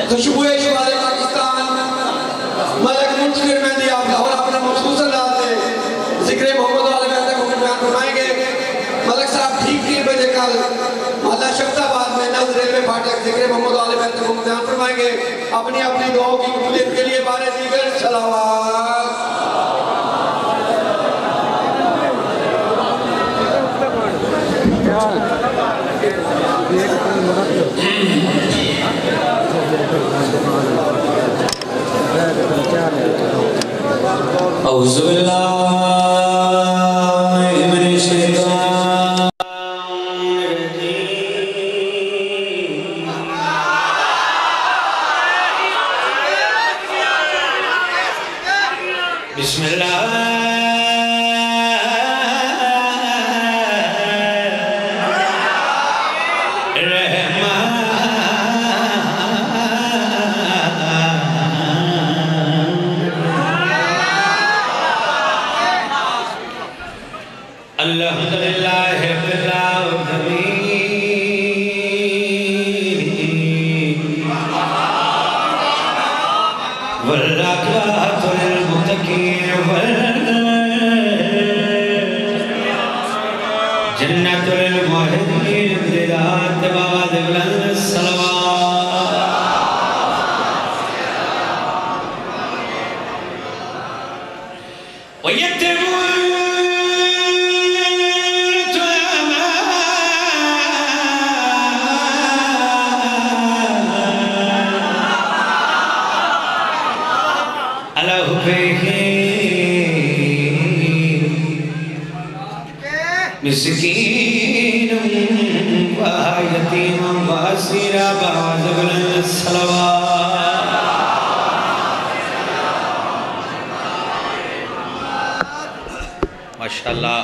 خوشبوئے شمال پاکستان ملک منتظر مہندی آپ لاہور اپنا مخصوص انداز سے ذکر محمد علیہ بیت کو بیان فرمائیں گے۔ ملک صاحب ٹھیک 3 بجے کل محلہ شفت آباد میں نز ریلوے پھاٹک ذکر محمد علیہ بیت کو بیان فرمائیں گے۔ اپنی اپنی دعاؤں کی قبولیت کے لیے بارے دیگر صلوات۔ اعوذ باللہ من الشیطان الرجیم بسم اللہ الحمدللہ رب العالمین والعاقبۃ للمتقین جنت للمحسنین ذات بعد الصلوات ويتمون مسکین و یتیم و اسیر بعد الصلوات ماشاءاللہ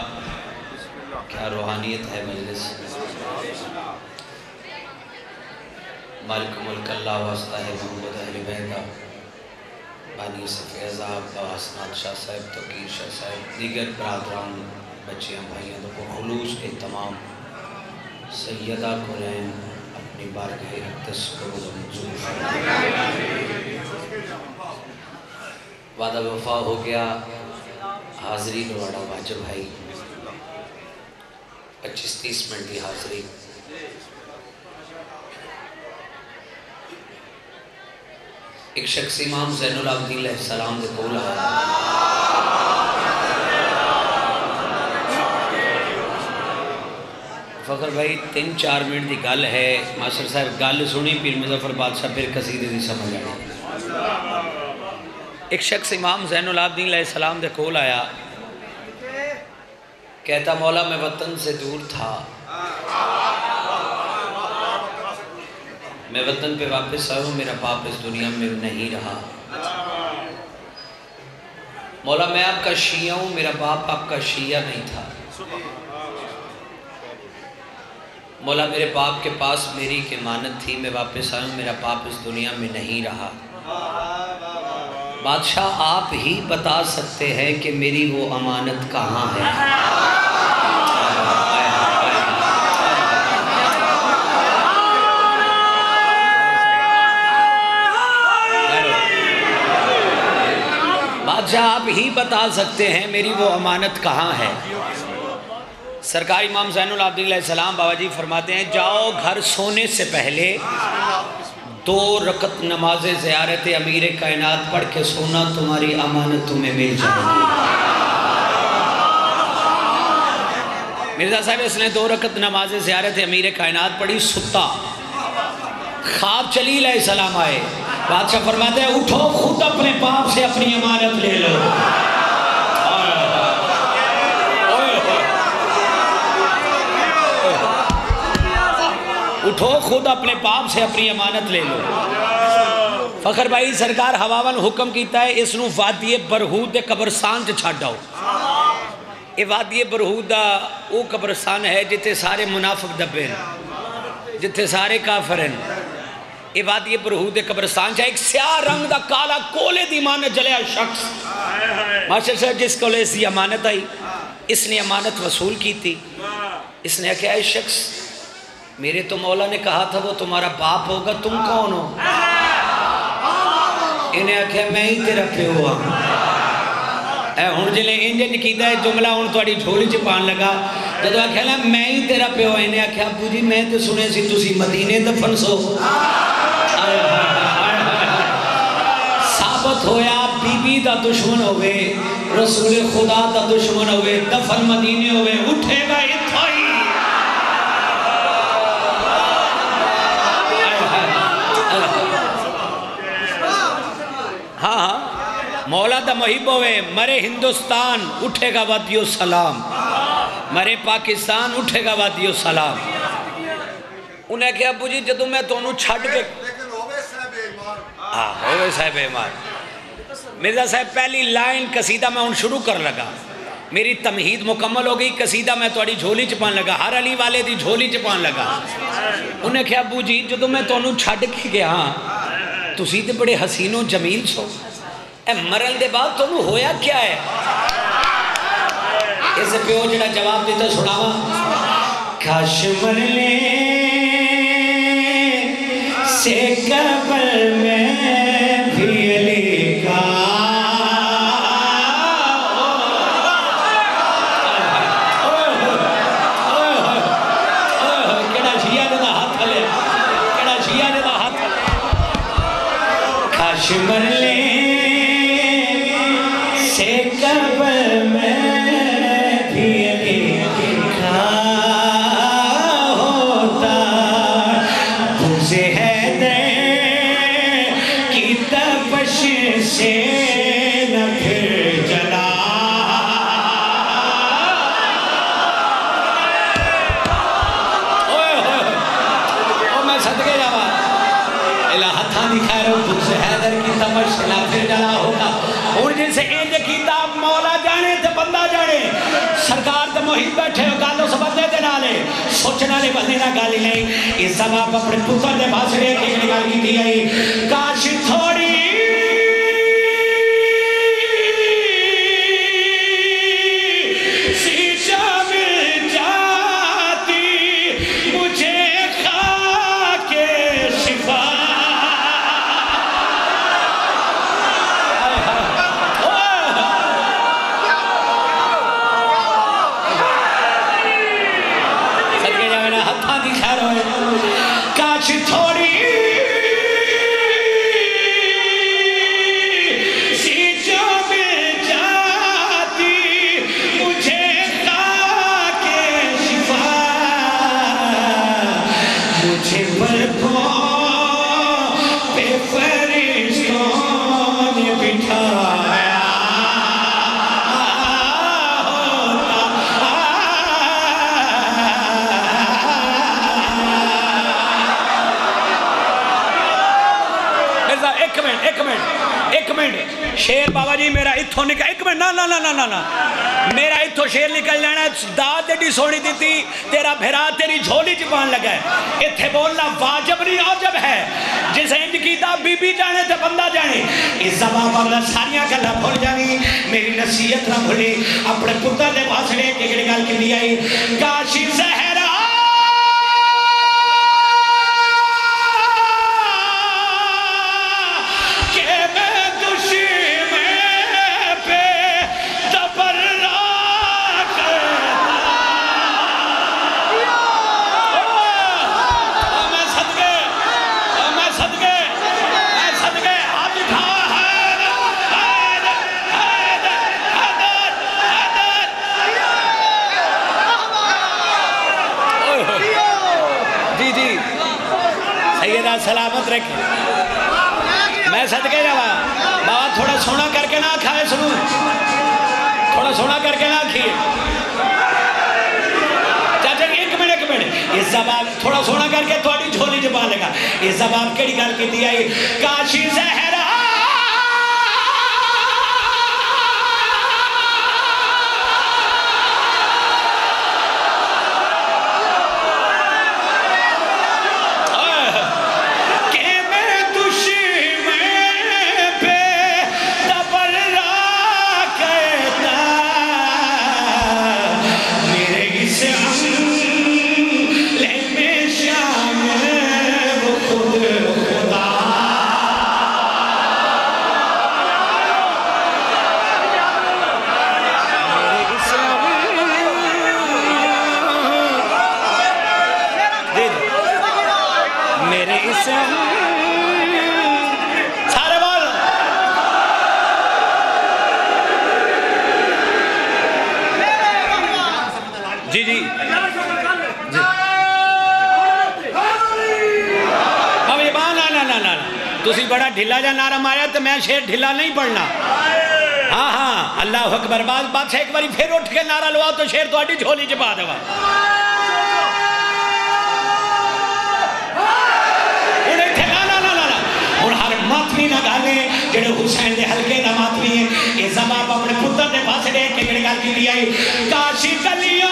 کیا روحانیت ہے مجلس مالک ملک اللہ واسطہ ہے محمد اہل بیتہ بانی صفی عذاب باسنات شاہ صاحب توقیر شاہ صاحب دیگر برادران بچیاں بھائیوں کو خلوص اہتمام سیدہ قرآن اپنی بارگاہ اقدس کو منظور وعدہ وفا ہو گیا حاضری لواڑا واجب بھائی 25-30 منٹ کی حاضری ایک شخص امام زین العابدین علیہ السلام دے کول آیا فخر بھائی 3-4 منٹ دی گل ہے ماسٹر صاحب گل سنی پیر مظفر بادشاہ پھر قصیدے دی سمجھ آئی ایک شخص امام زین العابدین علیہ السلام دے کول آیا کہتا مولا میں وطن سے دور تھا میں وطن پہ واپس آیا ہوں میرا باپ اس دنیا میں نہیں رہا مولا میں آپ کا شیعہ ہوں میرا باپ آپ کا شیعہ نہیں تھا مولا میرے باپ کے پاس میری ایک امانت تھی میں واپس آیا ہوں میرا باپ اس دنیا میں نہیں رہا بادشاہ آپ ہی بتا سکتے ہیں کہ میری وہ امانت کہاں ہے بادشاہ آپ ہی بتا سکتے ہیں میری وہ امانت کہاں ہے سرکار امام زین العابدین علیہ السلام بابا جی فرماتے ہیں جاؤ گھر سونے سے پہلے 2 رکعت نماز زیارت امیر کائنات پڑھ کے سونا تمہاری امانت تمہیں مل جائے گی مرزا صاحب اس نے 2 رکعت نماز زیارت امیر کائنات پڑھی ستا خواب چلی علیہ السلام آئے بادشاہ فرماتے ہیں اٹھو خود اپنے باپ سے اپنی امانت لے لو اٹھو خود اپنے باپ سے اپنی امانت لے لو فخر بھائی سرکار ہواون حکم کیتا ہے اس نو وادی برہود دے قبرستان چ چھڈ آؤ یہ وادی برہود دا او قبرستان ہے جتے سارے منافق دبے ہیں جتے سارے کافر ہیں یہ وادی برہود دے قبرستان چاہے ایک سیاہ رنگ دا کالا کولے دی امانت جلیا شخص ماشاء صاحب جس کولے اس دی امانت آئی اس نے امانت وصول کی تھی اس نے کہا اے شخص میرے تو مولا نے کہا تھا وہ تمہارا باپ ہوگا تم کون ہو انہیں آکھیا میں ہی تیرا پیو ہاں اے ہن جلے انجن کیتا ہے جملہ ہن تہاڈی جھولی چ پان لگا جدو آکھیا نا میں ہی تیرا پیو ہاں انہیں آکھیا ابو جی میں تے سنے سی تسی مدینے دفن سو ثابت ہویا بی بی دا دشمن ہوئے رسول خدا دا دشمن ہوئے دفن مدینے ہوئے اٹھے گا اتھا ہی ہاں ہاں مولا دا محب ہوئے مرے ہندوستان اٹھے گا وادی السلام مرے پاکستان اٹھے گا وادی السلام انہیں کہا ابو جی جدو میں تو انہوں چھڑ کے ہوئے صاحب ایمان مرزا صاحب پہلی لائن قصیدہ میں ان شروع کر لگا میری تمہید مکمل ہو گئی قصیدہ میں توڑی جھولی چپان لگا ہر علی والے دی جھولی چپان لگا انہیں کہا ابو جی جدو میں تو انہوں چھڑ کے گیا ہاں تسی تے بڑے حسین و جمیل سو اے مرل دے بعد تو انہوں ہویا کیا ہے اسے پیو جڑا جواب دیتا سناوا کاش مرلے سے قبل میں بھی علی کا کیڑا شیعہ دے دا ہاتھ ہلے کیڑا شیعہ دے دا ہاتھ ہلے کاش مرلے سے قبل میں بھی علی کا ہوتا تجھے ہے سے نہ پھر جلا میں صدقے جاوا الہتاں دکھائے رہو تجھ سے حیدر کی تمش نہ پھر جلا ہوگا اور جن سے انج کتاب مولا جانے تے بندہ جانے سرکار تے محیط بیٹھے ہو گالو سبندے دے ڈالے سوچنا لے بندے نہ گالی نہیں اس سباب اپنے پتر دے بھاسڑے کی نگال کی دی آئی کاش تھوڑی کاش تھوڑی سی جو مل جاتی مجھے خاک شفا مجھے پلکوں پہ فرشتوں نے بٹھایا ایک منٹ شیر بابا جی میرا اتھو نکل ایک منٹ نا میرا اتھو شیر نکل جانا داد ایڈی سونی دیتی تیرا بھیرا تیری جھولی چپان لگا ہے اتھے بولنا واجب نہیں عجب ہے جسے انج کی دا بی بی جانے تے بندہ جانے اس زبان بابا ساریاں گلہ بھول جانی میری نصیحت نہ بھولی اپنے پتر دے بھاسڑے کے گڑے گال کی دی آئی کاشی زہرہ سلامت رکھیں میں صدقے جاوا بابا تھوڑا سونا کر کے نہ کھائے سنو تھوڑا سونا کر کے نہ کھائے چاچا ایک منٹ اس زبان تھوڑا سونا کر کے تھوڑی جھولی جبان لگا اس زبان کیڑی گال کی دی آئی کاشی زہرہ میرے اس سارے بول جی جی تسی بڑا ڈھلا جا نعرہ ماریا تو میں شیر ڈھلا نہیں پڑھنا ہاں ہاں اللہ اکبر بادشاہ ایک باری پھر اٹھ کے نعرہ لوا تو شیر تو آٹی جھولی چپا دوا انہیں تھے نا اور ہر ماتمی نہ گالے جڑے حسین دے حلقے نہ ماتمی ہیں یہ زباب اپنے پتر دے پاس دے کہ گڑ گال کی دیا کاشی کلیوں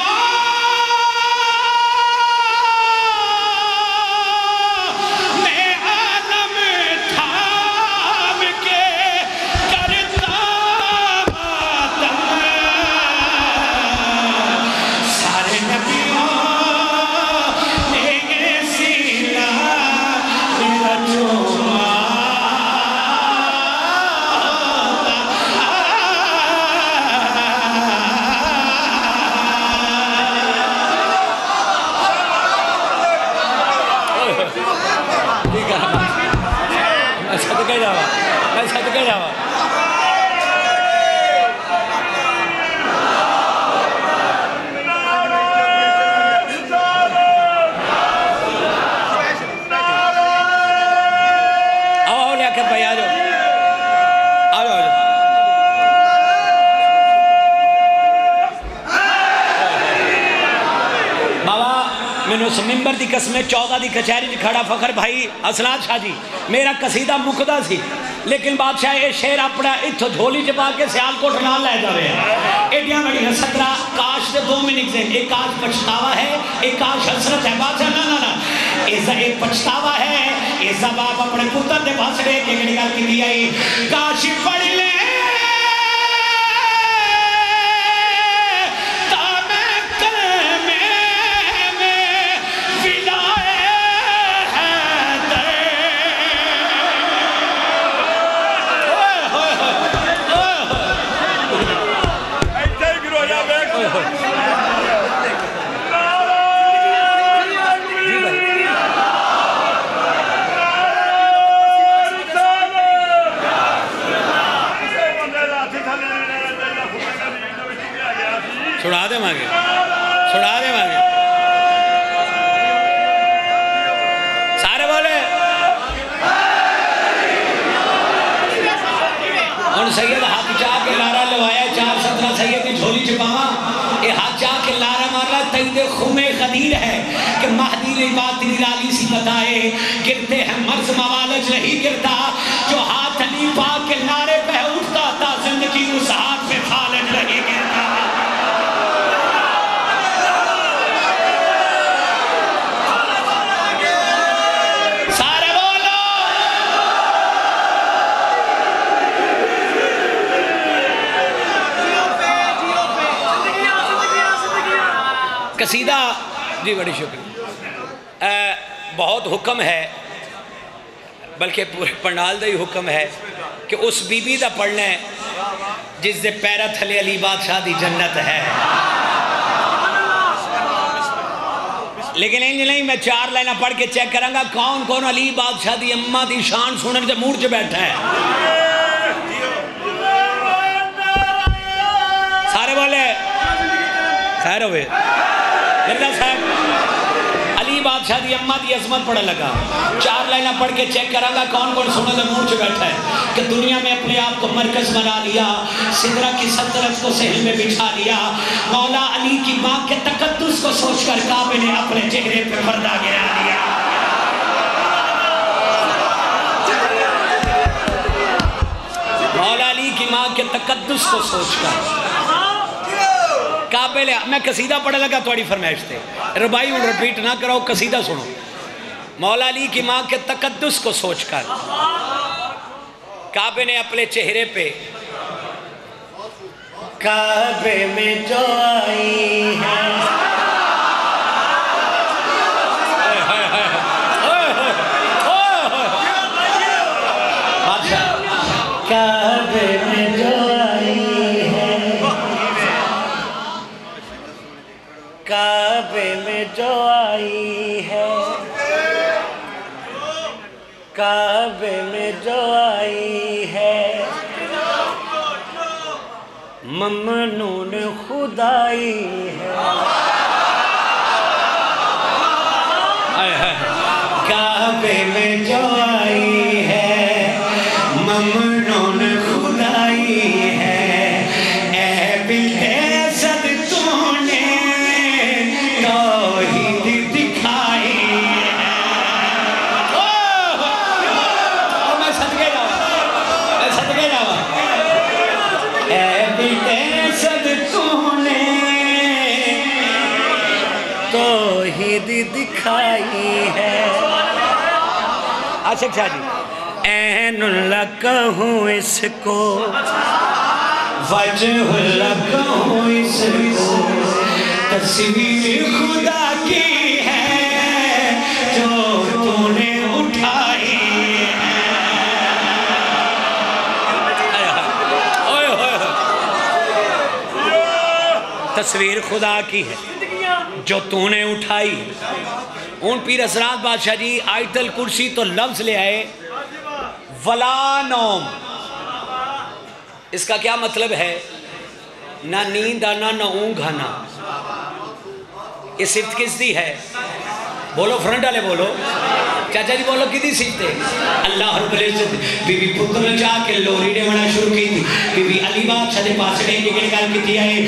ممبر دی قسمیں 14 دی کچھاری جی کھڑا فخر بھائی اسناد شاہ جی میرا قصیدہ مقدہ سی لیکن بادشاہ یہ شیر اپنا اتھو جھولی چپا کے سیال کو ٹھنا لے جا رہے ہیں ایڈیاں بڑی ہے 17 کاش دے 2 منٹ سے ایک کاش پچھتاوا ہے ایک کاش حسرت ہے بادشاہ نا ایک پچھتاوا ہے یہ زباب اپنے پتر دے بھاسڑے کے گڑی گال کی دیائی کاش پڑھ لے چھڑا دے مانگے سارے بولے ان سید ہاتھ چاہ کے لارا لوایا 4-17 سید کی جھولی چپاوا یہ ہاتھ چاہ کے لارا مارا تید خم خدیر ہے کہ مہدی بات نرالی سی بتائے گرتے ہیں مرز موالج نہیں گرتا جو ہاتھ علی پاک کے نعرے پہ اٹھتا تھا زندگی اس ہاتھ پہ فالج نہیں گرتا قصیدہ جی بڑی شکریہ بہت حکم ہے بلکہ پورے پنڈال دا ہی حکم ہے کہ اس بی بی دا پڑھنا ہے جس دے پیرہ تھلے علی بادشاہ دی جنت ہے لیکن نہیں میں 4 لائنہ پڑھ کے چیک کروں گا کون کون علی بادشاہ دی اممہ دی شان سنن جب موڑ چ بیٹھا ہے سارے بولے خیر ہوئے مرزا صاحب علی بادشاہ دی اممہ دی عظمت پڑھا لگا 4 لائنہ پڑھ کے چیک کروں گا کون کون سنو دے مور چھ بیٹھا ہے کہ دنیا میں اپنے آپ کو مرکز بنا لیا سدرہ کی سلطنت کو سہل میں بٹھا لیا مولا علی کی ماں کے تقدس کو سوچ کر کعبے نے اپنے چہرے پہ پردہ گرا دیا مولا علی کی ماں کے تقدس کو سوچ کر کعبے لے میں قصیدہ پڑھے لگا توڑی فرمائش تھے ربائی ان رپیٹ نہ کرو قصیدہ سنو مولا علی کی ماں کے تقدس کو سوچ کر کعبے نے اپنے چہرے پہ کعبے میں جو آئی ہے کعبے میں جو آئی ہے کعبے میں جو آئی ہے کعبے میں جو آئی ہے ممنون خدائی ہے کعبے میں جو آئی ہے ممنون خدائی ہے اے بلے صد تو نے توحید دکھائی ہے میں صدقے جاؤں اے بلے صد تو نے توحید دکھائی ہے آشق شاہ جی عین اللہ کہوں اس کو وجہ اللہ کہوں اس کو تصویر خدا کی ہے جو تو نے اٹھائی تصویر خدا کی ہے جو تو نے اٹھائی ان پیر اسرار بادشاہ جی آیت الکرسی تو لفظ لے آئے ولا نوم اس کا کیا مطلب ہے نہ نیند آنا نہ اونگ آنا یہ صفت کس دی ہے بولو فرنٹ والے بولو چاچا جی بولو کدی صفت ہے اللہ رب العزت بی بی پتر جا کے لوری نے بڑا شروع کی تھی بی بی علی بادشاہ دے پاس نے کی گل کی ہے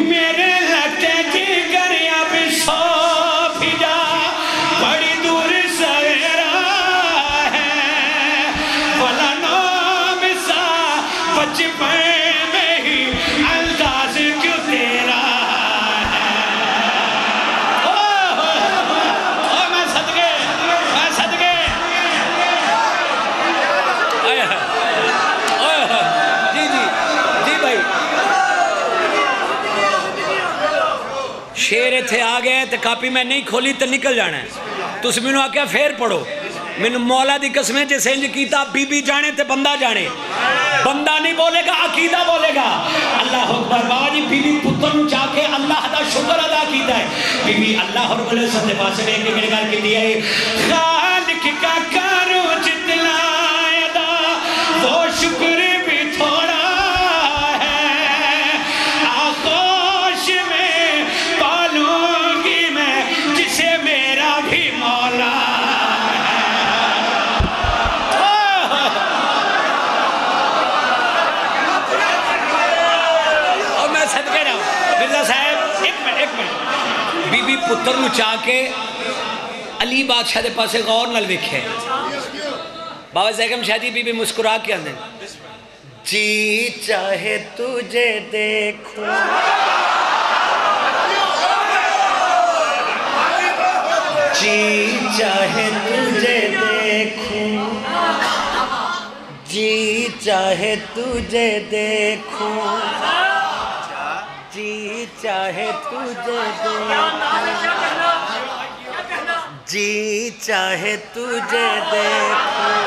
میرے لگتے جگر اب سو بھی جا بڑی دور سویرا ہے بلا نام سا بچپن میں ہی انداز کیوں تیرا شیر تھے آگئے تو کاپی میں نہیں کھولی تو نکل جانا ہے تو اس میں نے آکیا پھر پڑھو میں نے مولا دی قسمیں جیسے انج کیتا بی بی جانے تے بندہ جانے بندہ نہیں بولے گا عقیدہ بولے گا اللہ اکبر بابا جی بی بی پتر جا کے اللہ دا شکر ادا کیتا ہے بی بی اللہ رب العزت دے پاس نے ایک گل کی دی ہے خالق کا کرو جتنا ادا وہ شکر بھی تھوڑا ہے آغوش میں پالوں گی میں جسے میرا بھی مولا بی بی پتر نو چاہ کے علی بادشاہ دے پاسے غور نل وکھے بابا زیگم شاہ جی بی بی مسکرا کے اندر جی چاہے تجھے دیکھوں جی چاہے تجھے دیکھوں جی چاہے تجھے دیکھوں جی چاہے تجھے دیکھوں جی چاہے تجھے دیکھوں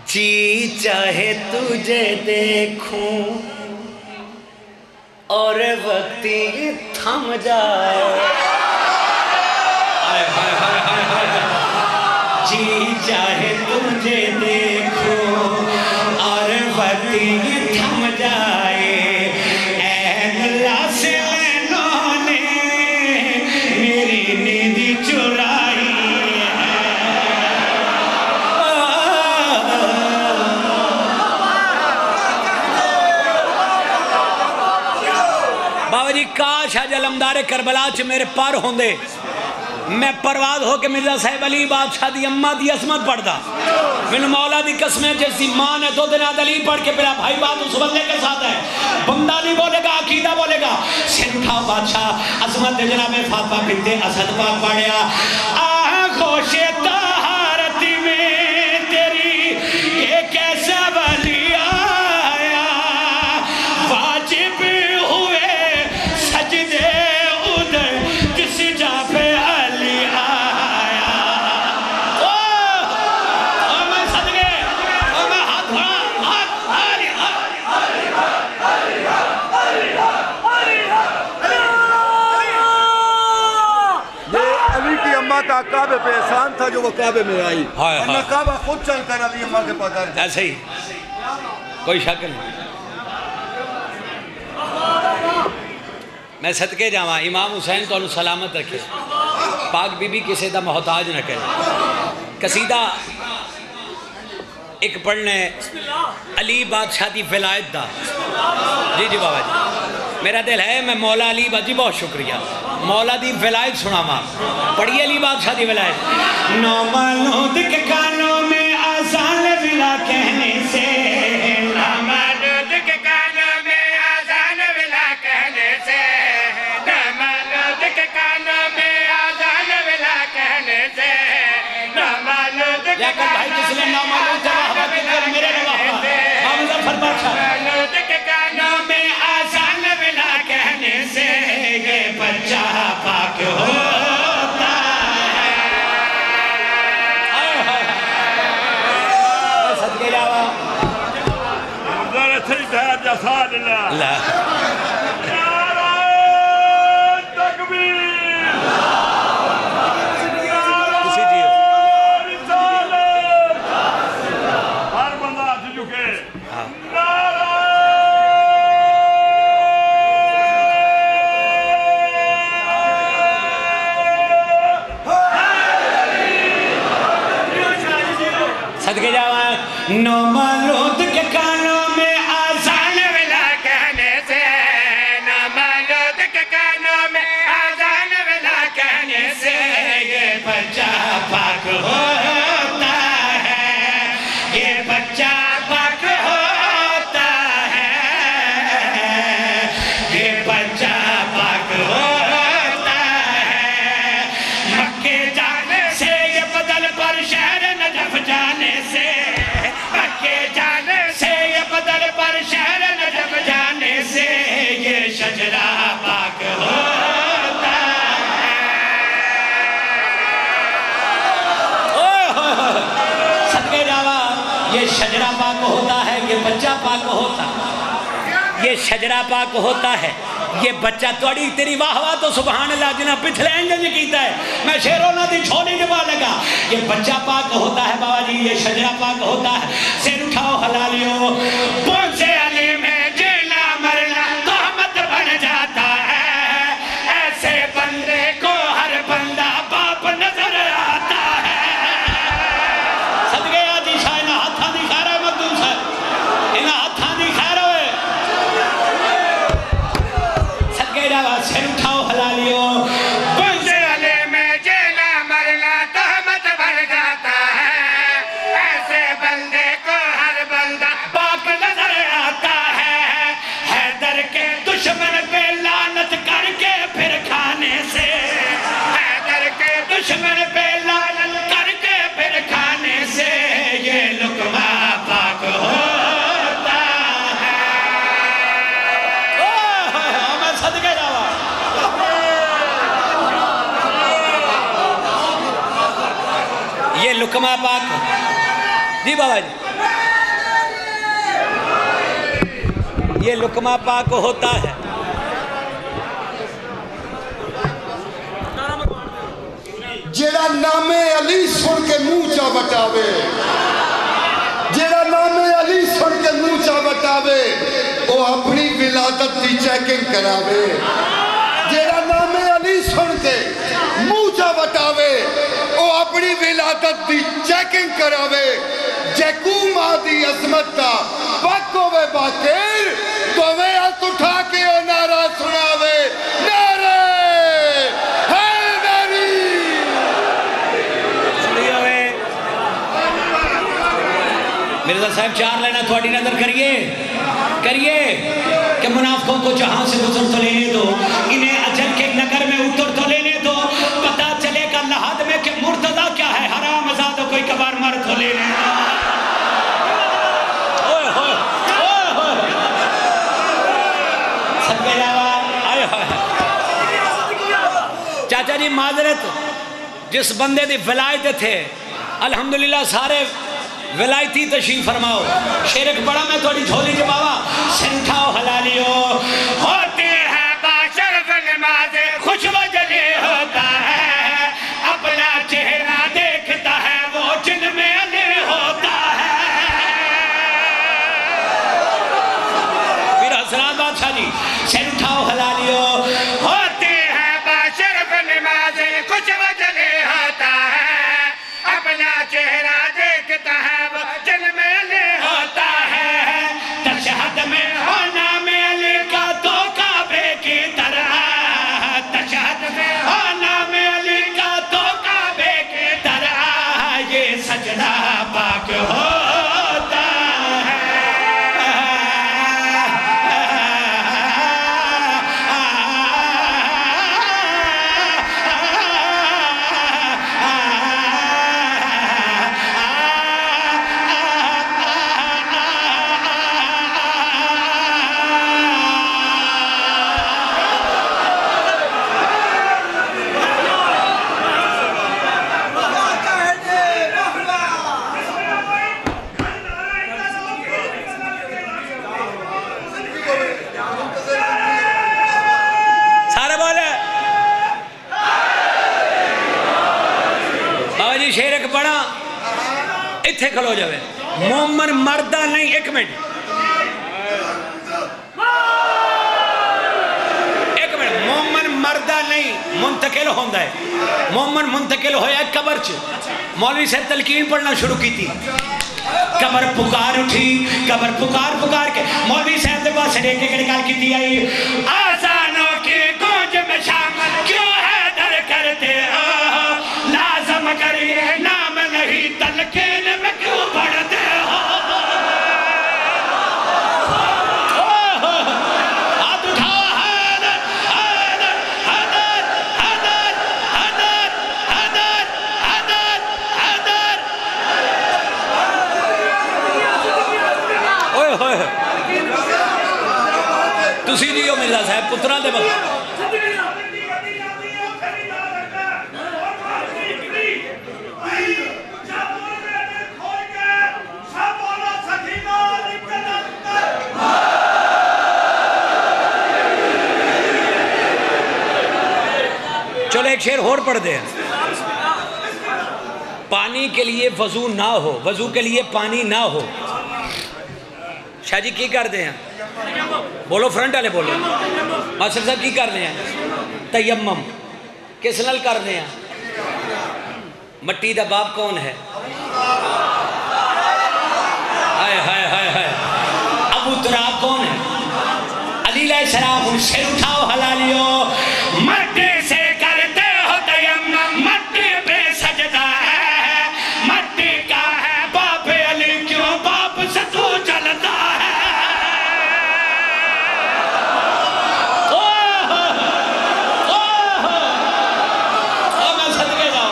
جی چاہے تجھے دیکھوں اور وقت یہ تھم جائے جی چاہے تجھے دیکھوں اور وقت یہ تھم جائے کاش آج علمدار کربلا چ میرے پر ہوندے میں پرواز ہو کے مرزا صاحب علی بادشاہ دی اماں دی عظمت پڑھدا من مولا دی قسمیں جس دی ماں نے دو دن علی پڑھ کے پھر بھائی بات اس بندے کے ساتھ ہے بندہ نہیں بولے گا عقیدہ بولے گا سن اٹھاؤ بادشاہ عظمت جناب فاطمہ بنت اسد پاک پڑھیا آغوش طہارت میں تیری ایک ایسا ولی آیا واجب کا کعبے پہ احسان تھا جو وہ کعبے میں آئی، ہائے ورنہ ہائے، کعبہ خود چل کر علی اماں کے پاس آ رہا ایسے ہی کوئی شک نہیں۔ میں صدقے جاواں امام حسین تو انہوں سلامت رکھے، پاک بی بی کسی دا محتاج نہ کرے۔ قصیدہ ایک پڑھنے علی بادشاہ دی ولایت دا، جی جی بابا جی، میرا دل ہے میں مولا علی جی بہت شکریہ، مولا دی ولایت سناواں، پڑھیے علی بادشاہ دی ولایت۔ نومالود کے کانوں میں آزان ولا کہنے سے، نومالود کے کانوں میں آزان ولا کہنے سے، نومالود کے کانوں میں آزان ولا کہنے سے، نومالود کے کانوں میں آزان ولا کہنے سے، یہ بچہ پاک ہوتا ہے۔ صدقے جاوا ذرا سجدہ جسال اللہ اللہ نعرہ تکبیر، کسی جیو رسالت، ہر بندہ ہاتھ جھکے، نعرہ صدقے جاوا نومالود کے کانوں میں آزان ولا کہنے سے، نومالود کے کانوں میں آزان ولا کہنے سے، یہ بچہ پاک ہوتا ہے، یہ بچہ پاک ہوتا ہے، یہ بچہ پاک ہوتا ہے۔ مکے جانے سے یہ بدل پر شہر نجف جانے سے، مکے جانے سے یہ بدل پر شہر نجف جانے سے، یہ شجرہ پاک ہوتا ہے۔ صدقے جاوا یہ شجرہ پاک ہوتا ہے، یہ بچہ پاک ہوتا ہے، یہ شجرہ پاک ہوتا ہے، یہ بچہ توڑی تیری واہ واہ تو سبحان اللہ جنہ پچھلے انجل کیتا ہے، میں شیرونہ دی چھوڑی جبا لگا، یہ بچہ پاک ہوتا ہے بابا جی، یہ شجرہ پاک ہوتا ہے۔ سر اٹھاؤ حلالیوں، پہنچے علی میں جینا مرنا تہمت بن جاتا ہے، ایسے بندے کو ہر بندہ باپ نظر آتا ہے۔ صدقے آجی شاہ انہا ہاتھاں دی خیر ہے مقدوم صاحب، انہا ہاتھاں دی خیر ہوئے، صدقے جاوا سر اٹھاؤ حلالیوں، پہنچے علی میں جینا مرنا تہمت بن جاتا ہے، ایسے بندے کو ہر بندہ باپ نظر آتا ہے، حیدر کے دشمن پہ لعنت کر کے پھر کھانے سے، حیدر کے دشمن پہ لعنت کر کے پھر کھانے سے، یہ لقمہ پاک ہوتا ہے۔ میں صدقے جاوا یہ لقمہ پاک، جی بابا جی، یہ لقمہ پاک ہوتا ہے۔ جیڑا نام علی سن کے منہ چا بٹاوے، جیڑا نام علی سن کے منہ چا بٹاوے، وہ اپنی ولادت دی چیکنگ کراوے، جیڑا نام علی سن کے منہ چا بٹاوے، وہ اپنی ولادت دی چیکنگ کراوے، جیکو ماں دی عظمت دا پاک ہوئے باقیر، تو میں ہاتھ اٹھا کے وہ نعرہ سناوے، نعرہ مرزا صاحب چار لینا تھوڑی نظر کریے کہ منافقوں کو جہاں سے گزر تو لینے دو، انہیں اجل کے نگر میں اتر تو لینے دو، پتہ چلے گا لحاظ میں کہ مرتضی کیا ہے، حرام ازادہ کوئی کبار مر تو لینے دو۔ صدقے جاوا آئے ہوئے چاچا جی معذرت، جس بندے دی ولایت تھے الحمدللہ سارے ولایتی تشریف فرماؤ، شرک بڑا میں تھوڑی جھولی جباوا، سنٹھاؤ حلالیوں، ہوتے ہیں باشرف نماز خوش و جلی ہوتا ہے، اپنا کچھ وجلے ہوتا ہے اپنا چہرہ دیکھتا ہے وہ جل میں لے ہوتا ہے تشہد میں ہونا میں علی کا تو کعبے کی طرح تشہد میں ہونا میں علی کا تو کعبے کی طرح یہ سجدہ پاک ہوتا ہے شیر ایک بڑا اتھے کھلو جاوے مومن مردہ نہیں ایک منٹ مومن مردہ نہیں منتقل ہوندہ ہے مومن منتقل ہویا ہے قبر چھ مولوی سے تلقین پڑھنا شروع کی تھی قبر پکار اٹھی قبر پکار کے مولوی صاحب دے پاس ریکے کے نکال کی تھی آئی آزانوں کی گونج میں شامل کیوں ہے در کرتے ہو لازم کریے نام نہیں تلقین میں کیوں پڑھتے ہو ہاتھ اٹھاؤ حیدر حیدر حیدر حیدر حیدر حیدر حیدر حیدر اوہ ہوئے تسی جیو مرزا صاحب پتران دے بس چلو ایک شعر اور پڑھ دیں پانی کے لیے وضو نہ ہو وضو کے لیے پانی نہ ہو شاہ جی کی کر دیں بولو فرنٹ والے بولو ماسٹر صاحب کی کر دیں تیمم کس نال کر دیں مٹی دا باپ کون ہے ہائے ہائے ہائے ہائے ابو تراب کون ہے علی علیہ السلام ان سے اٹھاؤ حلالیو مٹی سے کرتے ہو تیمم مٹی پہ سجدہ ہے مٹی کا ہے باپ علی کیوں باپ سے تو جلتا ہے میں صدقے جاؤں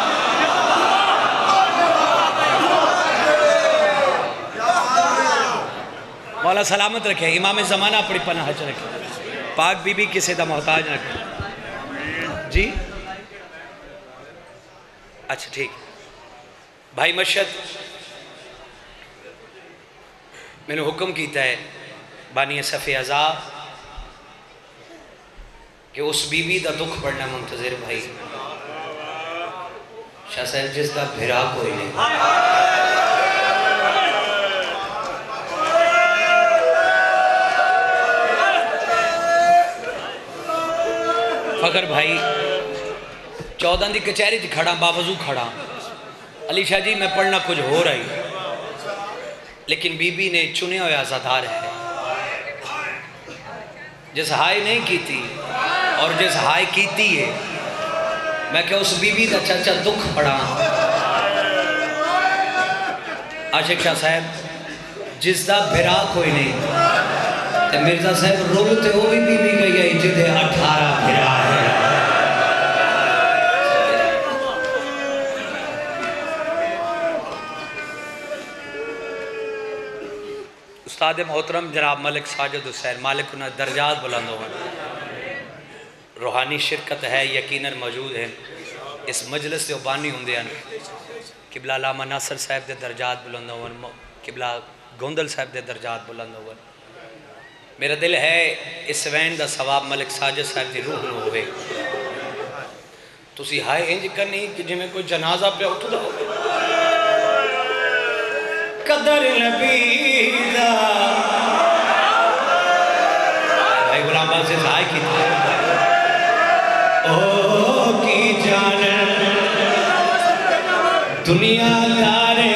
مولا سلامت رکھے امام زمانہ اپنی پناہ چ رکھے پاک بی بی کسی دا محتاج نہ کرے جی اچھا ٹھیک بھائی مشہد میں نے حکم کیتا ہے بانی صف عزا کہ اس بی بی دا دکھ پڑھنا منتظر بھائی شاہ صاحب جس دا بھرا کوئی نہیں فخر بھائی 14 دی کچہری تھی کھڑا باوضو کھڑا علی شاہ جی میں پڑھنا کچھ ہو رہی لیکن بی بی نے چنے ہوئے آزادار ہے جس ہائی نہیں کی تھی اور جس ہائی کیتی ہے میں کہ اس بی بی دا چچا دکھ پڑا عاشق شاہ صاحب جس دا بھرا کوئی نہیں تے مرزا صاحب رولتے وہ بھی بی بی گئی ہے جدے 18 بھرا ہے استاد محترم جناب ملک ساجد حسین مالک انہیں درجات بلند ہوئے روحانی شرکت ہے یقیناً موجود ہے اس مجلس سے بانی ہوندے ہیں قبلہ علامہ ناصر صاحب دے درجات بلند ہوئے قبلہ گوندل صاحب دے درجات بلند ہوئے میرا دل ہے اس وین دا ثواب ملک ساجد صاحب دی روح نو ہوئے تسی ہائے انج کرنی کہ جی میں کوئی جنازہ پہ اٹھ دا قدر نبی دا بھائی غلام باز سے ہائے کی تھی او کی جان دنیا دارے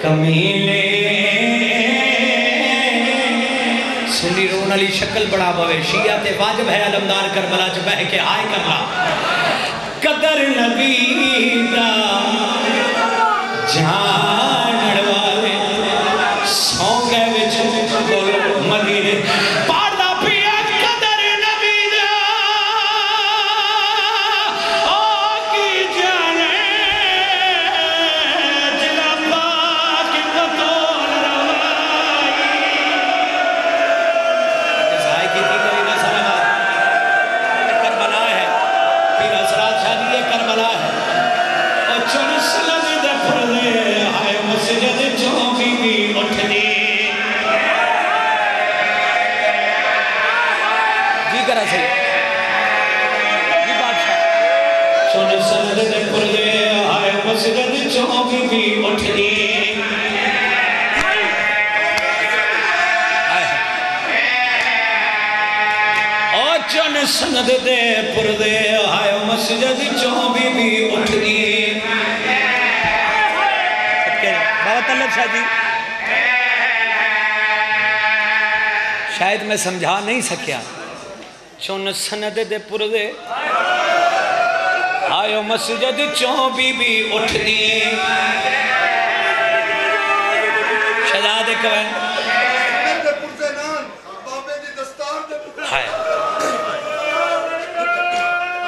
کمینے سنی رون علی شکل بڑا بوے شیعہ تے واجب ہے علمدار کربلا چ بہ کے آئے کمرہ قدر نبی دا جانڑ والے سو گئے وچ مدینے پاڑا پیا قدر نبی دا آکی جانے جلا پاک بطول روائی جسائی کی تھی کری نہ سلامات کربلا ہے پیر حضرات شاہ جی یہ کربلا ہے اور چون سلم دے پھردے آئے مسجد جو بی بی اٹھنی جی کرا سے جی بادشاہ چون سلم دے پھردے آئے مسجد جو بی بی اٹھنی چون سند دے پردے آئے مسجد چون بی بی اٹھنی بابا طلب شاہ جی شاید میں سمجھا نہیں سکیا چون سند دے پردے آئے مسجد چون بی بی اٹھنی شہزاد کوئن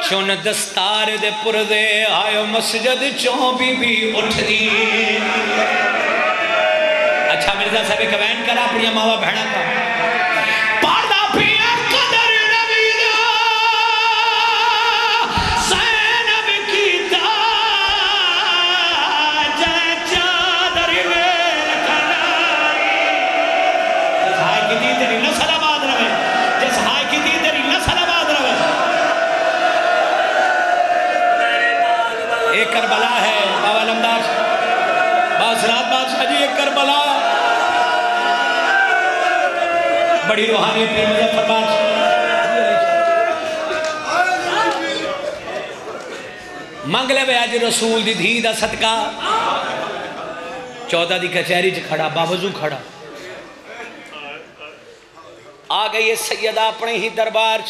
چون دستار دے پردے آئے مسجد چون بی بی اٹھنی اچھا مرزا صاحب کوین کرا اپنی ماوا بہنا کا پاڑا پیا قدر نبی دا زینب کی دا جائے چادر ویر کھلائی جس ہائی کی دی تیری نسل آباد روے جس ہائی کی دی تیری نسل آباد روے ایک کربلا ہے بابا علمدار باصرات بادشاہ جی ایک کربلا بڑی روحانی پیر مظفر بادشاہ منگلے بے آج رسول دی دھی دا صدقہ 14 دی کچہری چ کھڑا باوضو کھڑا آ گئی ہے سیدہ اپنے ہی دربار چ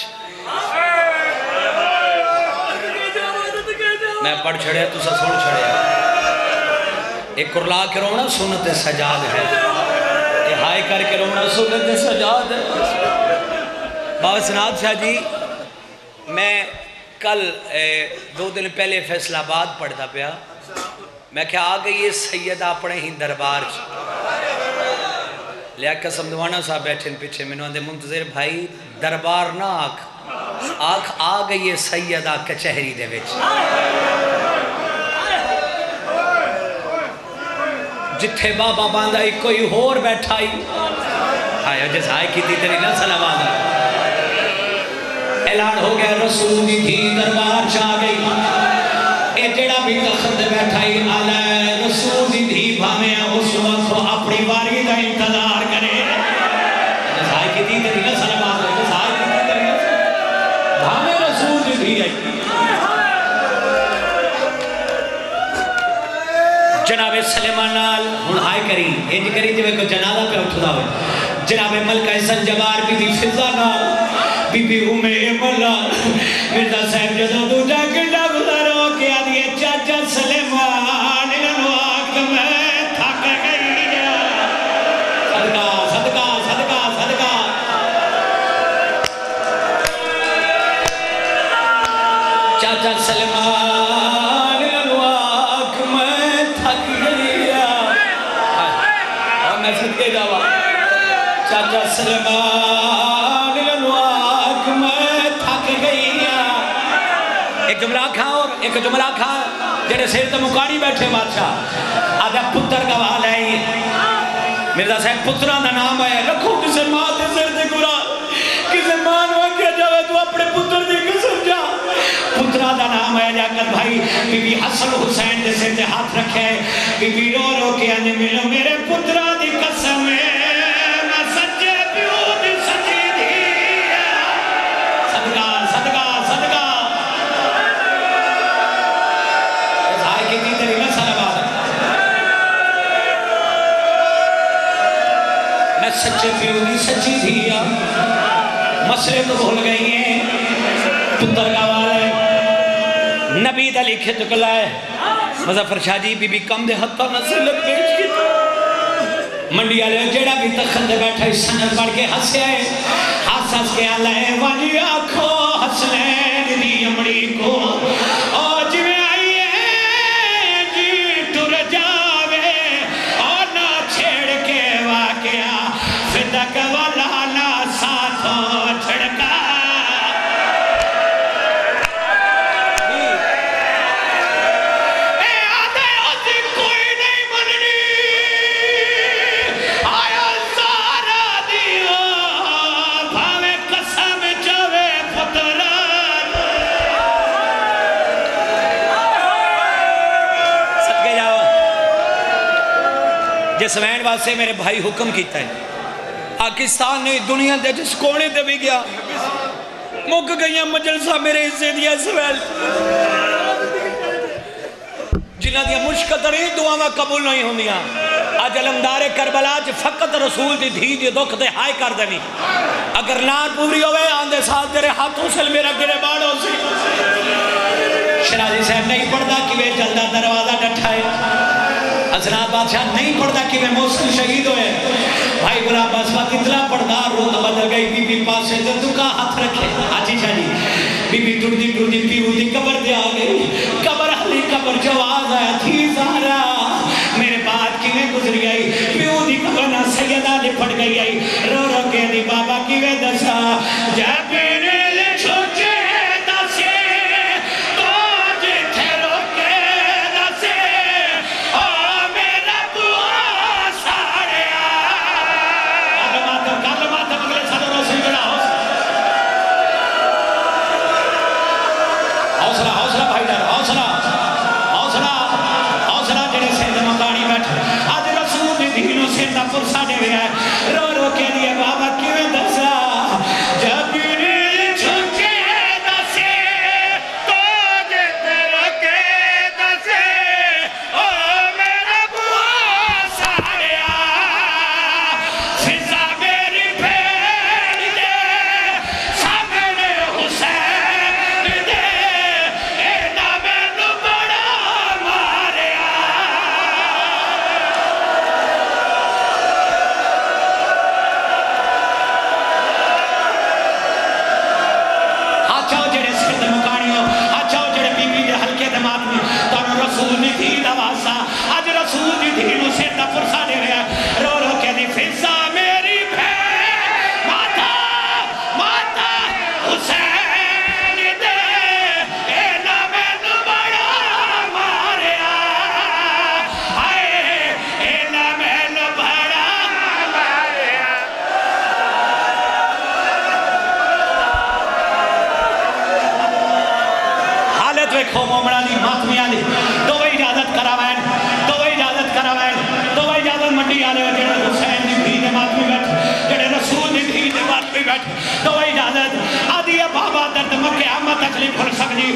میں پڑھ چھڑیا تو سا سن چھڑیا ایک کرلا کے رونا سنت سجاد ہے ایک ہائے کر کے رونا سنت سجاد ہے بابا سناد شاہ جی میں کل 2 دن پہلے فیصلہ آباد پڑھتا پیا میں کہا آ گئی یہ سیدہ اپنے ہی دربار لیا قسم دوانا صاحب بیٹھے پیچھے میں نے منتظر بھائی دربار نہ آنکھ آ گئی ہے سیدہ کچہری دے وچ جتھے بابا باندھا ہی کوئی ہور بیٹھا ہی آیا جس آئے کی تھی تیری نسل آباد اعلان ہو گیا رسول دی تھی دربار چاہ گئی اے جڑا بھی تخت بیٹھا ہی آلہ رسول دی تھی بھامے اس وقت اپنی واری دا انتظار کرے جس آئے کی تھی تیری نسل آباد جس آئے کی تھی تیری نسل بھامے رسول دی تھی آئی جناب سلیمان نال ہن ہائے کری انج کری جو کو جنازہ پہ اٹھدا ہوئے جناب ملکہ سنجبار بی بی فضا نال بی بی مولا مرزا صاحب جدو دوجا کنڈا گزارو کیا دیئے چاچا سلیمان انواک میں تھک گئی صدقہ صدقہ صدقہ صدقہ چاچا سلیمان انواک میں تھک گئی اور میں صدقے جاوا چاچا سلیمان انواک میں تھک گئی ایک جملہ کھا اور ایک جملہ کھا جنہیں سیر تو مکانی بیٹھے بادشاہ آدھا پتر گواہ لے مرزا صاحب پتران دا نام ہے رکھو کسے ماں دے سر دے گرا کسے ماں نوہ کیا جاوے تو اپنے پتر دے قسم جا پتران دا نام ہے جاکت بھائی بی بی حسن حسین دے سر دے ہاتھ رکھے بی بی رو رو کے آنے ملو میرے پتران دی قسم ہے میں سچے پیو دی سچی دی صدقہ صدقہ صدقہ اس آئے کی دی سچے پیو دی سچی دھیا مسئلے تو بھول گئی ہیں پتر کا والے نبی دا لکھے تو کلائے مظفر شاہ جی بی بی کم دے حتہ نسلت بیچ کی منڈی آلے جیڑا بھی تخت دے بیٹھا اس سنر پڑھ کے ہنسے آئے ہنس کے آلے واجی آنکھو حسنین دی امڑی کو اور جویں آئیے جی ٹر جاوے اور نہ چھیڑ کے واقعہ فدق والا نہ ساتھوں چھڑکا جس وین واسے میرے بھائی حکم کیتا ہے پاکستان نے دنیا دے جس کونے دے بھی گیا مک گئیاں مجلسہ میرے حصے دیا سویل جنہ دیا مشکترین دعاواں قبول نہیں ہوندیاں آج علمدار کربلا چ فقط رسول دی دھی دی دکھ دے ہائے کر دینی اگر نار پوری ہوئے آندے ساتھ تیرے ہاتھوں سے میرا گرے باڑوں سے شرازی صاحب نہیں پڑھتا کہ وہ جلدہ دروازہ ڈٹھائے حضرات بادشاہ نہیں پڑھتا کہ میں موصل شہید ہوئے بھائی برا بس وقت اتنا پڑھتا روح بدل گئی بی بی پاس سے تو کا ہاتھ رکھے آجی شاہی بی بی ٹوٹی ٹوٹی پیو دی قبر دے آگئی قبر حلی قبر جواز آیا تھی زہرا میرے بعد کی میں گزر گئی پیو دی قبر نہ سیدہ لپٹ گئی آئی رو رو کے دی بابا کی میں دسا جا پینے لے چھوچے پرسا دے گیا رو رو کے لیے بابا کیویں دسا جب نیل چھکے دسے تو جتے رکے دسے او میرا بوا ساڑیا فضا میری پھیڑ دے سامنے حسین دے اینا میں نو بڑا ماریا رسول دی دھی دواسا آج رسول دی دھی نو سے تپرسا دے رہا رو رو کے دی فضا میری بھین ماتا ماتا حسین دے اینا میں نو بڑا ماریا آئے اینا میں نو بڑا ماریا حالت ویکھو مومنہ دی ماتمیاں دی منڈی آنے ہوئے جڑے حسین دی بھی دے بات بھی بیٹھ جڑے رسول دی دے بات بھی بیٹھ تو اجازت آدھی ہے بابا درد مکہ آمد تکلیف کر سکتی